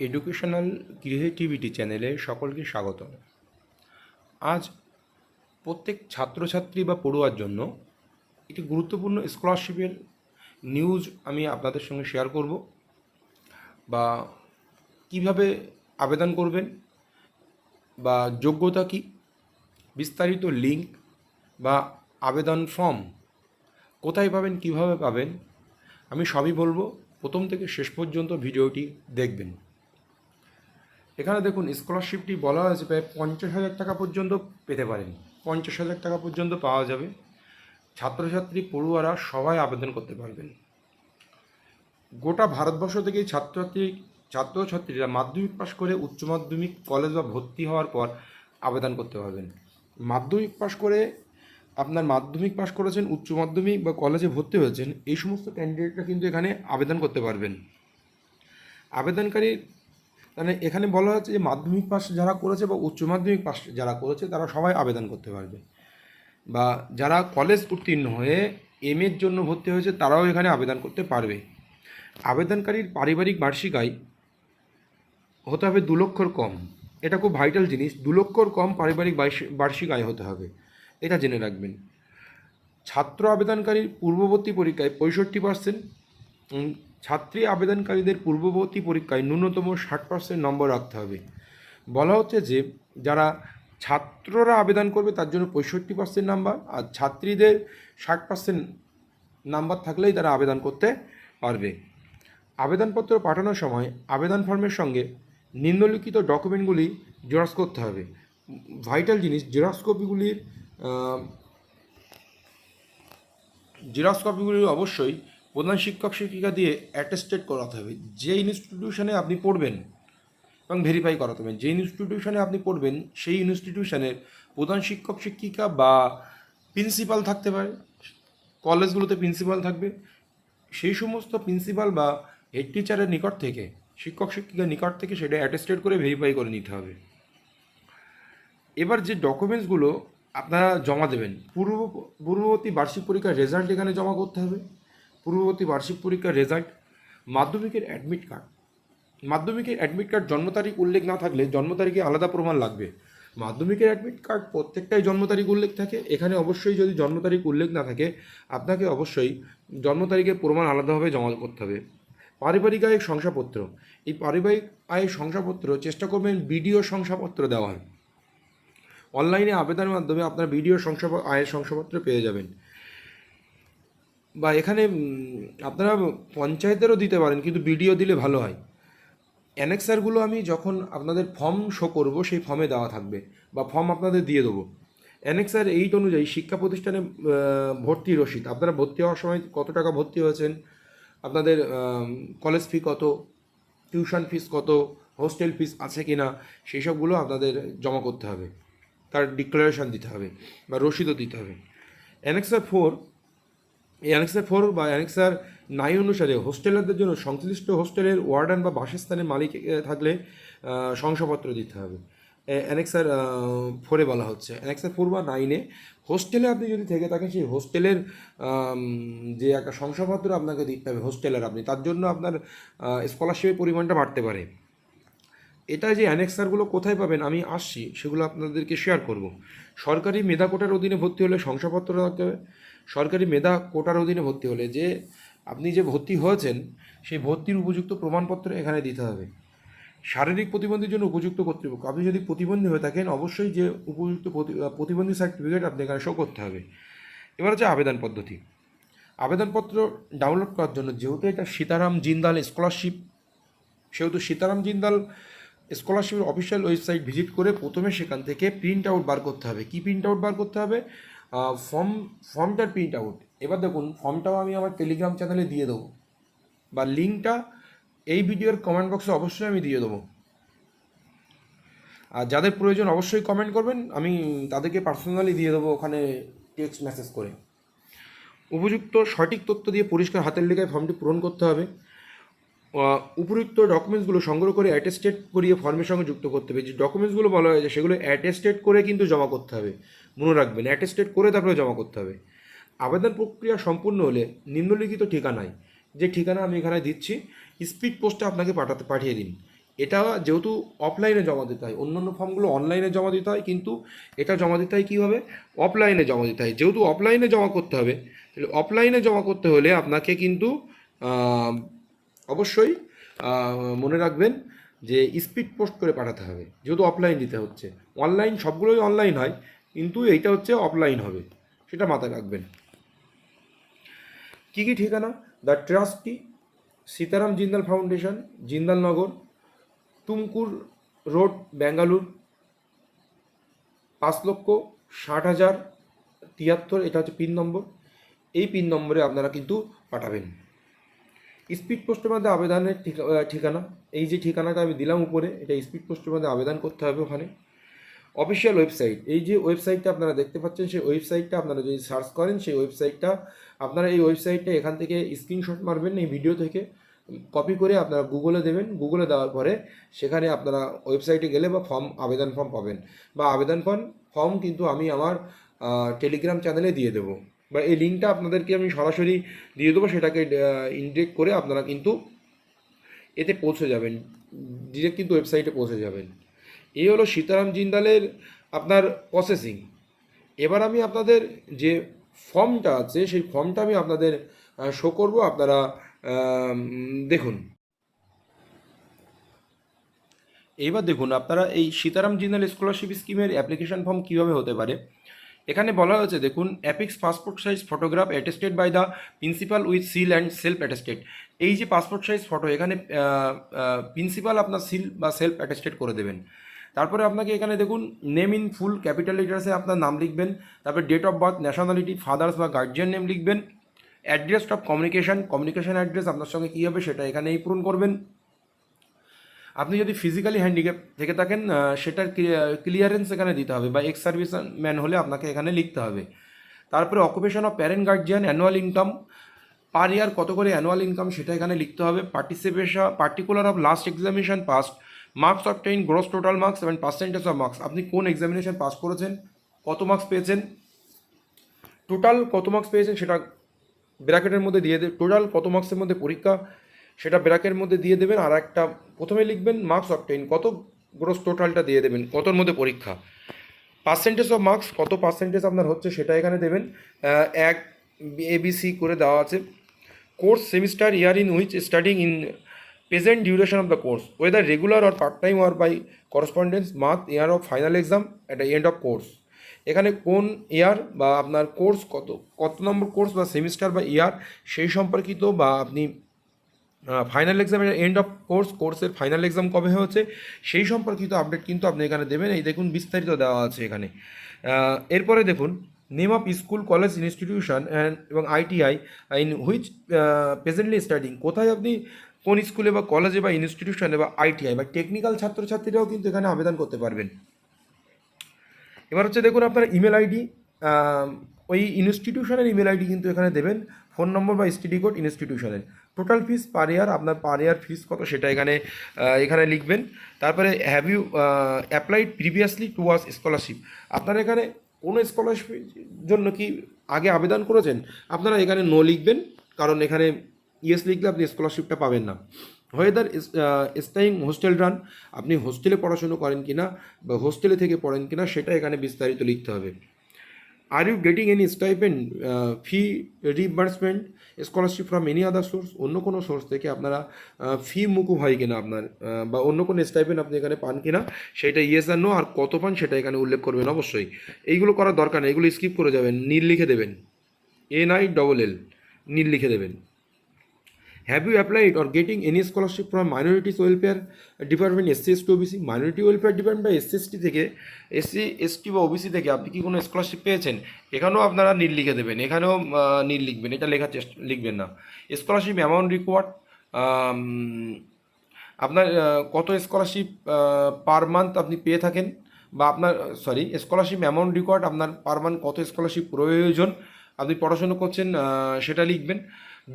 Educational creativity চ্যানেলে সকলকে স্বাগত। আজ প্রত্যেক ছাত্রছাত্রী বা পড়ুয়ার জন্য একটি গুরুত্বপূর্ণ স্কলারশিপের নিউজ আমি আপনাদের সঙ্গে শেয়ার করব, বা কিভাবে আবেদন করবেন বা যোগ্যতা কী, বিস্তারিত লিঙ্ক বা আবেদন ফর্ম কোথায় পাবেন, কিভাবে পাবেন, আমি সবই বলবো। প্রথম থেকে শেষ পর্যন্ত ভিডিওটি দেখবেন। এখানে দেখুন, স্কলারশিপটি বলা হয়েছে প্রায় 50,000 টাকা পর্যন্ত পেতে পারেন। 50,000 টাকা পর্যন্ত পাওয়া যাবে। ছাত্রছাত্রী পড়ুয়ারা সবাই আবেদন করতে পারবেন। গোটা ভারতবর্ষ থেকে ছাত্রছাত্রীরা মাধ্যমিক পাশ করে উচ্চ মাধ্যমিক, কলেজ বা ভর্তি হওয়ার পর আবেদন করতে পারবেন। মাধ্যমিক পাশ করে আপনার মাধ্যমিক পাশ করেছেন, উচ্চ মাধ্যমিক বা কলেজে ভর্তি হয়েছেন, এই সমস্ত ক্যান্ডিডেটরা কিন্তু এখানে আবেদন করতে পারবেন। আবেদনকারী মানে এখানে বলা হচ্ছে যে মাধ্যমিক পাস যারা করেছে বা উচ্চ মাধ্যমিক পাস যারা করেছে তারা সবাই আবেদন করতে পারবে, বা যারা কলেজ উত্তীর্ণ হয়ে এর জন্য ভর্তি হয়েছে তারাও এখানে আবেদন করতে পারবে। আবেদনকারীর পারিবারিক বার্ষিক আয় হতে হবে 2 লক্ষর কম। এটা খুব ভাইটাল জিনিস, 2 লক্ষর কম পারিবারিক বার্ষিক আয় হতে হবে, এটা জেনে রাখবেন। ছাত্র আবেদনকারীর পূর্ববর্তী পরীক্ষায় 65%, ছাত্রী আবেদনকারীদের পূর্ববর্তী পরীক্ষায় ন্যূনতম 60% নম্বর রাখতে হবে। বলা হচ্ছে যে যারা ছাত্ররা আবেদন করবে তার জন্য 65% নাম্বার, আর ছাত্রীদের 60% নাম্বার থাকলেই তারা আবেদন করতে পারবে। আবেদনপত্র পাঠানোর সময় আবেদন ফর্মের সঙ্গে নিম্নলিখিত ডকুমেন্টগুলি জেরক্স করতে হবে। ভাইটাল জিনিস, জেরক্স কপিগুলি অবশ্যই প্রধান শিক্ষক শিক্ষিকা দিয়ে অ্যাটেস্টেড করাতে হবে। যে ইনস্টিটিউশনে আপনি পড়বেন এবং ভেরিফাই করাতে হবে। যে ইনস্টিটিউশনে আপনি পড়বেন সেই ইনস্টিটিউশনের প্রধান শিক্ষক শিক্ষিকা বা প্রিন্সিপাল থাকতে পারে, কলেজগুলোতে প্রিন্সিপাল থাকবে, সেই সমস্ত প্রিন্সিপাল বা হেড টিচারের নিকট থেকে, শিক্ষক শিক্ষিকার নিকট থেকে সেটা অ্যাটেস্টেড করে ভেরিফাই করে নিতে হবে। এবার যে ডকুমেন্টসগুলো আপনারা জমা দেবেন, পূর্ববর্তী বার্ষিক পরীক্ষার রেজাল্ট এখানে জমা করতে হবে। পূর্ববর্তী বার্ষিক পরীক্ষার রেজাল্ট, মাধ্যমিকের অ্যাডমিট কার্ড, জন্ম তারিখ উল্লেখ না থাকলে জন্ম তারিখে আলাদা প্রমাণ লাগবে। মাধ্যমিকের অ্যাডমিট কার্ড প্রত্যেকটাই জন্ম তারিখ উল্লেখ থাকে, এখানে অবশ্যই যদি জন্ম তারিখ উল্লেখ না থাকে আপনাকে অবশ্যই জন্ম তারিখের প্রমাণ আলাদাভাবে জমা করতে হবে। পারিবারিক আয়ের শংসাপত্র, এই পারিবারিক আয়ের শংসাপত্র চেষ্টা করবেন বিডিও শংসাপত্র দেওয়ার। অনলাইনে আবেদনের মাধ্যমে আপনার বিডিও আয়ের শংসাপত্র পেয়ে যাবেন, বা এখানে আপনারা পঞ্চায়েতেরও দিতে পারেন, কিন্তু বিডিও দিলে ভালো হয়। অ্যানেক্সারগুলো আমি যখন আপনাদের ফর্ম শো করব সেই ফর্মে দেওয়া থাকবে, বা ফর্ম আপনাদের দিয়ে দেবো। অ্যানেক্সার 8 অনুযায়ী শিক্ষা প্রতিষ্ঠানে ভর্তি রসিদ, আপনারা ভর্তি হওয়ার সময় কত টাকা ভর্তি হয়েছেন, আপনাদের কলেজ ফি কত, টিউশন ফিস কত, হোস্টেল ফিস আছে কি না, সেই সবগুলো আপনাদের জমা করতে হবে, তার ডিক্লারেশন দিতে হবে বা রসিদও দিতে হবে। অ্যানেক্সার 4, এই অ্যানেক্সার 4 বা অ্যানেক্সার 9 অনুসারে হোস্টেলারদের জন্য সংশ্লিষ্ট হোস্টেলের ওয়ার্ডান বা বাসস্থানের মালিক থাকলে শংসাপত্র দিতে হবে। অ্যানেক্সার 4-এ বলা হচ্ছে, অ্যানেক্সার 4 বা 9-এ হোস্টেলে আপনি যদি থেকে থাকেন সেই হোস্টেলের যে একটা শংসাপত্র আপনাকে দিতে হবে, হোস্টেলার আপনি, তার জন্য আপনার স্কলারশিপের পরিমাণটা বাড়তে পারে। এটা যে অ্যানেক্সারগুলো কোথায় পাবেন আমি আসছি, সেগুলো আপনাদেরকে শেয়ার করব। সরকারি মেধা কোটার অধীনে ভর্তি হলে শংসাপত্র রাখতে হবে। সরকারি মেধা কোটার অধীনে ভর্তি হলে যে আপনি যে ভর্তি হয়েছেন সেই ভর্তির উপযুক্ত প্রমাণপত্র এখানে দিতে হবে। শারীরিক প্রতিবন্ধীর জন্য উপযুক্ত কর্তৃপক্ষ, আপনি যদি প্রতিবন্ধী হয়ে থাকেন অবশ্যই যে উপযুক্ত প্রতিবন্ধী সার্টিফিকেট আপনি এখানে শো করতে হবে। এবার হচ্ছে আবেদন পদ্ধতি। আবেদনপত্র ডাউনলোড করার জন্য, যেহেতু এটা সীতারাম জিন্দাল স্কলারশিপ, সেহেতু সীতারাম জিন্দাল স্কলারশিপের অফিসিয়াল ওয়েবসাইট ভিজিট করে প্রথমে সেখান থেকে প্রিন্ট আউট বার করতে হবে। কী প্রিন্ট আউট বার করতে হবে? ফর্মটার প্রিন্ট আউট। এবার দেখুন, ফর্মটাও আমি আমার টেলিগ্রাম চ্যানেলে দিয়ে দেবো, বা লিঙ্কটা এই ভিডিওর কমেন্ট বক্সে অবশ্যই আমি দিয়ে দেবো। আর যাদের প্রয়োজন অবশ্যই কমেন্ট করবেন, আমি তাদেরকে পার্সোনালি দিয়ে দেবো ওখানে টেক্সট মেসেজ করে। উপযুক্ত সঠিক তথ্য দিয়ে পরিষ্কার হাতের লেখায় ফর্মটি পূরণ করতে হবে। উপযুক্ত ডকুমেন্টসগুলো সংগ্রহ করে অ্যাটেস্টেড করিয়ে ফর্মের সঙ্গে যুক্ত করতে হবে। যে ডকুমেন্টসগুলো বলা হয়েছে সেগুলো অ্যাটেস্টেড করে কিন্তু জমা করতে হবে, মনে রাখবেন, অ্যাটেস্টেড করে তারপরে জমা করতে হবে। আবেদন প্রক্রিয়া সম্পূর্ণ হলে নিম্নলিখিত ঠিকানায়, যে ঠিকানা আমি এখানে দিচ্ছি, স্পিড পোস্টে আপনাকে পাঠিয়ে দিন। এটা যেহেতু অফলাইনে জমা দিতে হয়, অন্যান্য ফর্মগুলো অনলাইনে জমা দিতে হয়, কিন্তু এটা জমা দিতে হয় কীভাবে, অফলাইনে জমা দিতে হয়। যেহেতু অফলাইনে জমা করতে হবে, তাহলে অফলাইনে জমা করতে হলে আপনাকে কিন্তু আহ, অবশ্যই মনে রাখবেন যে স্পিড পোস্ট করে পাঠাতে হবে, যেহেতু অফলাইন দিতে হচ্ছে। অনলাইন সবগুলোই অনলাইন হয়, কিন্তু এইটা হচ্ছে অফলাইন হবে, সেটা মাথায় রাখবেন। কী কী ঠিকানা, the trustee, Sitaram Jindal foundation, Jindal Nagar, Tumkur road, Bengaluru, 5,60,73, এটা হচ্ছে পিন নম্বর। এই পিন নম্বরে আপনারা কিন্তু পাঠাবেন। স্পিড পোস্টের মধ্যে আবেদনের ঠিকানা, এই যে ঠিকানাটা আমি দিলাম উপরে, এটা স্পিড পোস্টের মধ্যে আবেদন করতে হবে ওখানে। অফিসিয়াল ওয়েবসাইট, এই যে ওয়েবসাইটটা আপনারা দেখতে পাচ্ছেন, সেই ওয়েবসাইটটা আপনারা যদি সার্চ করেন, সেই ওয়েবসাইটটা আপনারা এই ওয়েবসাইটটা এখান থেকে স্ক্রিনশট মারবেন এই ভিডিও থেকে, কপি করে আপনারা গুগলে দেবেন। গুগলে দেওয়ার পরে সেখানে আপনারা ওয়েবসাইটে গেলে বা আবেদন ফর্ম পাবেন, বা আবেদন ফর্ম কিন্তু আমি আমার টেলিগ্রাম চ্যানেলে দিয়ে দেবো, বা এই লিঙ্কটা আপনাদেরকে আমি সরাসরি দিয়ে দেবো, সেটাকে ইনডিরেক্ট করে আপনারা কিন্তু এতে পৌঁছে যাবেন, ডিরেক্ট কিন্তু ওয়েবসাইটে পৌঁছে যাবেন। এই হলো সীতারাম জিন্দালের আপনার প্রসেসিং। এবার আমি আপনাদের যে ফর্মটা আছে, সেই ফর্মটা আমি আপনাদের শো করব, আপনারা দেখুন। এইবার দেখুন আপনারা এই সীতারাম জিন্দাল স্কলারশিপ স্কিমের অ্যাপ্লিকেশন ফর্ম কীভাবে হতে পারে। এখানে বলা হয়েছে দেখুন, affix passport size photograph attested by the principal with seal and self attested. এই যে পাসপোর্ট সাইজ ফটো, এখানে প্রিন্সিপাল আপনার সিল বা সেলফ অ্যাটেস্টেড করে দেবেন। তারপরে আপনাকে এখানে দেখুন, নেম ইন ফুল ক্যাপিটাল লেটার্সে আপনার নাম লিখবেন, তারপরে date of birth, nationality, father's বা গার্জিয়ান নেম লিখবেন, অ্যাড্রেস অফ কমিউনিকেশন অ্যাড্রেস আপনার সঙ্গে কী হবে সেটা এখানেই পূরণ করবেন। আপনি যদি ফিজিক্যালি হ্যান্ডিক্যাপ থেকে থাকেন, সেটার ক্লিয়ারেন্স এখানে দিতে হবে, বা এক্স সার্ভিস ম্যান হলে আপনাকে এখানে লিখতে হবে। তারপরে occupation of parent guardian, annual income per year কত করে অ্যানুয়াল ইনকাম সেটা এখানে লিখতে হবে। Particular of last examination pass, marks obtain, gross total marks এবং পার্সেন্টেজ অফ মার্কস, আপনি কোন এক্সামিনেশন পাস করেছেন, কত মার্কস পেয়েছেন, টোটাল কত মার্কস পেয়েছেন সেটা ব্র্যাকেটের মধ্যে দিয়ে টোটাল কত মার্কসের মধ্যে পরীক্ষা সেটা ব্র্যাকেটের মধ্যে দিয়ে দেবেন। আর একটা প্রথমে লিখবেন মার্কস অবটেইন, কত গ্রস টোটালটা দিয়ে দেবেন, কতর মধ্যে পরীক্ষা। পার্সেন্টেজ অফ মার্কস, কত পার্সেন্টেজ আপনার হচ্ছে সেটা এখানে দেবেন, 1 ABC করে দেওয়া আছে। Course semester, year in which studying in present duration of the course, whether regular or part time or by correspondence, month, year of final exam at the end of course. এখানে কোন ইয়ার বা আপনার course কত নম্বর course বা semester বা ইয়ার সেই সম্পর্কিত, বা আপনি ফাইনাল এক্সামের এন্ড অফ কোর্সের ফাইনাল এক্সাম কবে হয়েছে সেই সম্পর্কিত আপডেট কিন্তু আপনি এখানে দেবেন। এই দেখুন বিস্তারিত দেওয়া আছে এখানে। এরপরে দেখুন, name of school, college, institution এবং ITI in which presently studying, কোথায় আপনি কোন স্কুলে বা কলেজে বা ইনস্টিটিউশনে বা ITI বা টেকনিক্যাল ছাত্রছাত্রীরাও কিন্তু এখানে আবেদন করতে পারবেন। এবার হচ্ছে দেখুন আপনার ইমেল আইডি, ওই ইনস্টিটিউশনের ইমেল আইডি কিন্তু এখানে দেবেন, ফোন নম্বর বা STD কোড ইনস্টিটিউশনের। টোটাল ফিস পার ইয়ার, আপনার পার ইয়ার ফিস কত সেটা এখানে লিখবেন। তারপরে have you applied previously to was scholarship, আপনারা এখানে কোনো স্কলারশিপের জন্য কি আগে আবেদন করেছেন, আপনারা এখানে নো লিখবেন, কারণ এখানে ইয়েস লিখলে আপনি স্কলারশিপটা পাবেন না। ওয়েদার স্টাইং হোস্টেল রান, আপনি হোস্টেলে পড়াশুনো করেন কিনা বা হোস্টেলে থেকে পড়েন কিনা সেটা এখানে বিস্তারিত লিখতে হবে। Are you getting any stipend, fee reimbursement, scholarship from any other source, অন্য কোনো সোর্স থেকে আপনারা ফি মুকুব হয় কিনা আপনার, বা অন্য কোনো স্টাইপেন্ড আপনি এখানে পান কিনা সেটা ইয়েস আর নো, আর কত পান সেটা এখানে উল্লেখ করবেন অবশ্যই। এইগুলো করার দরকার নেই, এগুলো স্কিপ করে যাবেন, নীল লিখে দেবেন, NILL নীল লিখে দেবেন। Have you applied or getting any scholarship from minorities welfare department, SC/ST OBC, minority welfare department বা SC/ST থেকে, SC/ST বা OBC থেকে আপনি কি কোনো স্কলারশিপ পেয়েছেন, এখানেও আপনারা নীল লিখে দেবেন, এখানেও নীল লিখবেন, এটা লিখবেন না। স্কলারশিপ অ্যামাউন্ট রিকোয়ার্ড, আপনার কত স্কলারশিপ পার মান্থ আপনি পেয়ে থাকেন, বা আপনার স্কলারশিপ অ্যামাউন্ট রিকোয়ার্ড, আপনার পার মান্থ কত স্কলারশিপ প্রয়োজন, আপনি পড়াশুনো করছেন সেটা লিখবেন।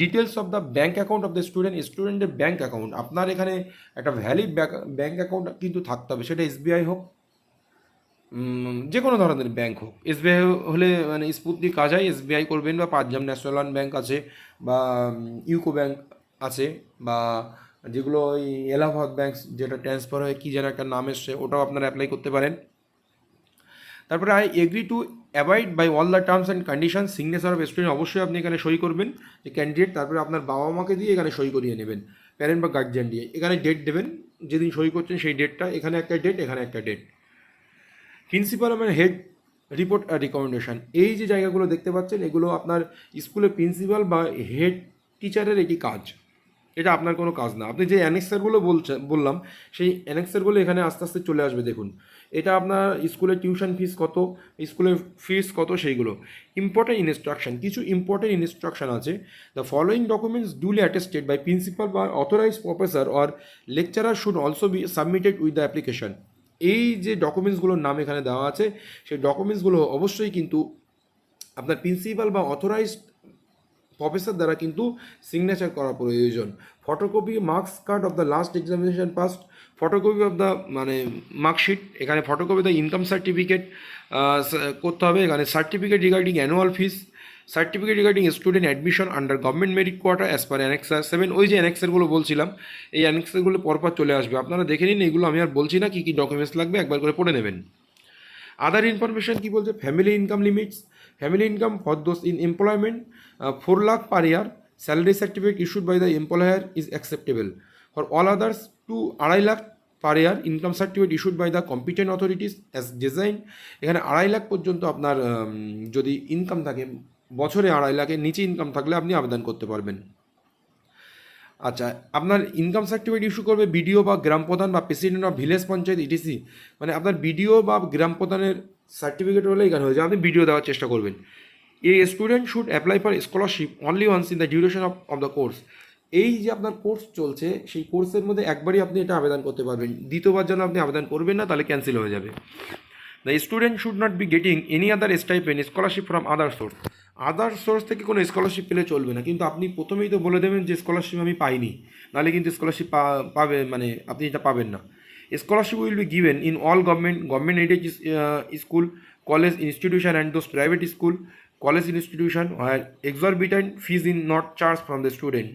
Details of the bank account of the স্টুডেন্টের ব্যাঙ্ক অ্যাকাউন্ট, আপনার এখানে একটা ভ্যালিড ব্যাঙ্ক অ্যাকাউন্ট কিন্তু থাকতে হবে, সেটা SBI হোক, যে কোনো ধরনের ব্যাঙ্ক হোক। SBI হলে মানে স্পুতনিক কাজাই SBI করবেন, বা পাঞ্জাব ন্যাশনাল ব্যাঙ্ক আছে, বা ইউকো ব্যাঙ্ক আছে, বা যেগুলো ওই এলাহাবাদ ব্যাংক যেটা ট্রান্সফার হয়ে কী যেন একটা নাম এসছে, ওটাও আপনারা অ্যাপ্লাই করতে পারেন। তারপরে I agree to abide by all the terms and condition, signature of student অবশ্যই আপনি এখানে সই করবেন যে ক্যান্ডিডেট, তারপরে আপনার বাবা মাকে দিয়ে এখানে সই করিয়ে নেবেন, প্যারেন্ট বা গার্জিয়ান দিয়ে। এখানে ডেট দেবেন, যেদিন সই করছেন সেই ডেটটা, এখানে একটা ডেট, এখানে একটা ডেট। প্রিন্সিপাল এবং হেড রিপোর্ট আর রিকমেন্ডেশন, এই যে জায়গাগুলো দেখতে পাচ্ছেন এগুলো আপনার স্কুলের প্রিন্সিপাল বা হেড টিচারের এটি কাজ, এটা আপনার কোনো কাজ না। আপনি যে অ্যানেক্সারগুলো বললাম সেই অ্যানেক্সারগুলো এখানে আস্তে আস্তে চলে আসবে। দেখুন এটা আপনার স্কুলের টিউশন ফিস কত, স্কুলের ফিস কত, সেইগুলো। ইম্পর্টেন্ট ইনস্ট্রাকশন, কিছু ইম্পর্টেন্ট ইনস্ট্রাকশন আছে। The following documents duly attested by principal বা authorize professor or lecturer should also be submitted with the application. এই যে ডকুমেন্টসগুলোর নাম এখানে দেওয়া আছে সেই ডকুমেন্টসগুলো অবশ্যই কিন্তু আপনার প্রিন্সিপাল বা অথরাইজড প্রফেসর দ্বারা কিন্তু সিগনেচার করা প্রয়োজন। Photocopy marks card of the last examination passed, photocopy of the মানে মার্কশিট, এখানে ফটোকপি দ্য ইনকাম সার্টিফিকেট করতে হবে, এখানে certificate regarding annual fees, certificate regarding student admission under government merit quarter as per annexure 7। ওই যে অ্যানেক্সারগুলো বলছিলাম, এই অ্যানেক্সারগুলো পরপর চলে আসবে, আপনারা দেখে নিন। এগুলো আমি আর বলছি না, কী কী ডকুমেন্টস লাগবে একবার করে পড়ে নেবেন। আদার ইনফরমেশন কী বলছে, family income limits, family income for those in employment 4 lakh per year, salary certificate issued by the employer is acceptable. For all others, to 2.5 lakh per year, income certificate issued by the competent authorities as designed. এখানে 2.5 লাখ পর্যন্ত আপনার যদি income থাকে, বছরে 2.5 লাখের নিচে income থাকলে আপনি আবেদন করতে পারবেন। আচ্ছা, আপনার ইনকাম সার্টিফিকেট ইস্যু করবে বিডিও বা গ্রাম প্রধান বা president of village panchayat etc, মানে আপনার বিডিও বা গ্রাম প্রধানের সার্টিফিকেট হলে এখানে হয়ে যায়, আপনি বিডিও দেওয়ার চেষ্টা করবেন। A student should apply for scholarship only once in the duration of the course. এই যে আপনার কোর্স চলছে সেই কোর্সের মধ্যে একবারই আপনি এটা আবেদন করতে পারবেন, দ্বিতীয়বার যেন আপনি আবেদন করবেন না, তাহলে ক্যান্সেল হয়ে যাবে। The student should not be getting any other stipend scholarship from other source. Other source থেকে কোনো স্কলারশিপ পেলে চলবে না, কিন্তু আপনি প্রথমেই তো বলে দেবেন যে স্কলারশিপ আমি পাইনি, নাহলে কিন্তু স্কলারশিপ পাবে মানে আপনি এটা পাবেন না। Scholarship will be given in all government aided school, college institution and those private school, college institution where exorbitant fees is not charged from the student।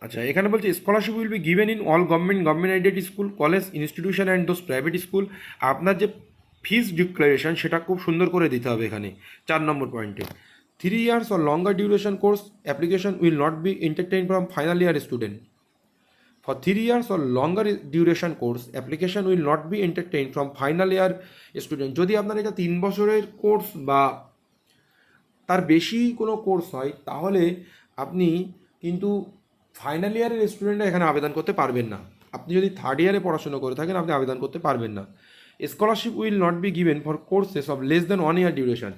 আচ্ছা, এখানে বলছে scholarship will be given in all government aided school, college institution and those private school. আপনার যে ফিস declaration সেটা খুব সুন্দর করে দিতে হবে এখানে 4 নম্বর পয়েন্টে। 3 years or longer duration course application will not be entertained from final year student. For 3 years or longer duration course application will not be entertained from final year student। যদি আপনার এটা 3 বছরের কোর্স বা তার বেশি কোনো কোর্স হয় তাহলে আপনি কিন্তু ফাইনাল ইয়ারের স্টুডেন্টরা এখানে আবেদন করতে পারবেন না। আপনি যদি 3rd ইয়ারে পড়াশোনা করে থাকেন আপনি আবেদন করতে পারবেন না। Scholarship will not be given for courses of less than 1 year duration.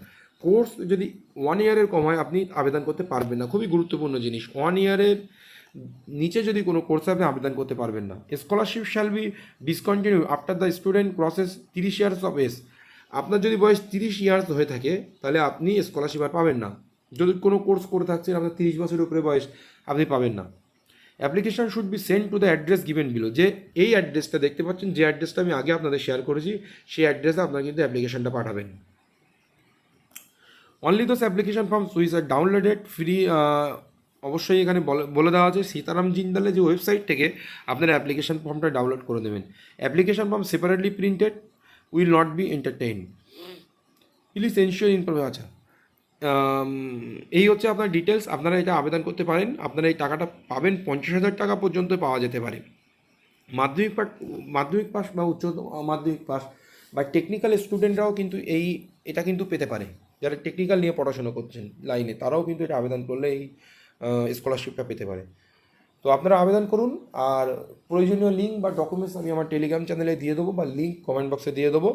Course যদি 1 ইয়ারের কম হয় আপনি আবেদন করতে পারবেন না, খুবই গুরুত্বপূর্ণ জিনিস। 1 ইয়ারের নিচে যদি কোনো কোর্সে আপনি আবেদন করতে পারবেন না। Scholarship shall be discontinue after the student crosses 30 years of age. আপনার যদি বয়স 30 ইয়ার্স হয়ে থাকে তাহলে আপনি স্কলারশিপ আর পাবেন না। যদি কোনো কোর্স করে থাকছেন আপনার 30 বছরের উপরে বয়স, আপনি পাবেন না। Application should be send to the address given below. যে এই অ্যাড্রেসটা দেখতে পাচ্ছেন, যে অ্যাড্রেসটা আমি আগে আপনাদের শেয়ার করেছি, সেই অ্যাড্রেসে আপনারা কিন্তু অ্যাপ্লিকেশনটা পাঠাবেন। Only those application forms which are downloaded free. অবশ্যই এখানে বলে দেওয়া আছে সীতারাম জিন্দালের যে ওয়েবসাইট থেকে আপনারা অ্যাপ্লিকেশন ফর্মটা ডাউনলোড করে দেবেন। Application form separately printed will not be entertain. Please ensure information. আচ্ছা, এই হচ্ছে আপনার ডিটেলস। আপনারা এটা আবেদন করতে পারেন, আপনারা এই টাকাটা পাবেন 50,000 টাকা পর্যন্ত পাওয়া যেতে পারে। মাধ্যমিক পাস বা উচ্চ মাধ্যমিক পাস বা টেকনিক্যাল স্টুডেন্টরাও কিন্তু এটা কিন্তু পেতে পারে। যারা টেকনিক্যাল নিয়ে পড়াশোনা করছেন লাইনে, তারাও কিন্তু এটা আবেদন করলে এই স্কলারশিপটা পেতে পারে। তো আপনারা আবেদন করুন। আর প্রয়োজনীয় লিঙ্ক বা ডকুমেন্টস আমি আমার টেলিগ্রাম চ্যানেলে দিয়ে দেবো, বা লিঙ্ক কমেন্ট বক্সে দিয়ে দেবো।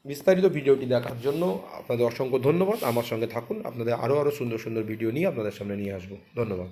বিস্তারিত ভিডিওটি দেখার জন্য আপনাদের অসংখ্য ধন্যবাদ। আমার সঙ্গে থাকুন, আপনাদের আরও সুন্দর সুন্দর ভিডিও নিয়ে আপনাদের সামনে নিয়ে আসবো। ধন্যবাদ।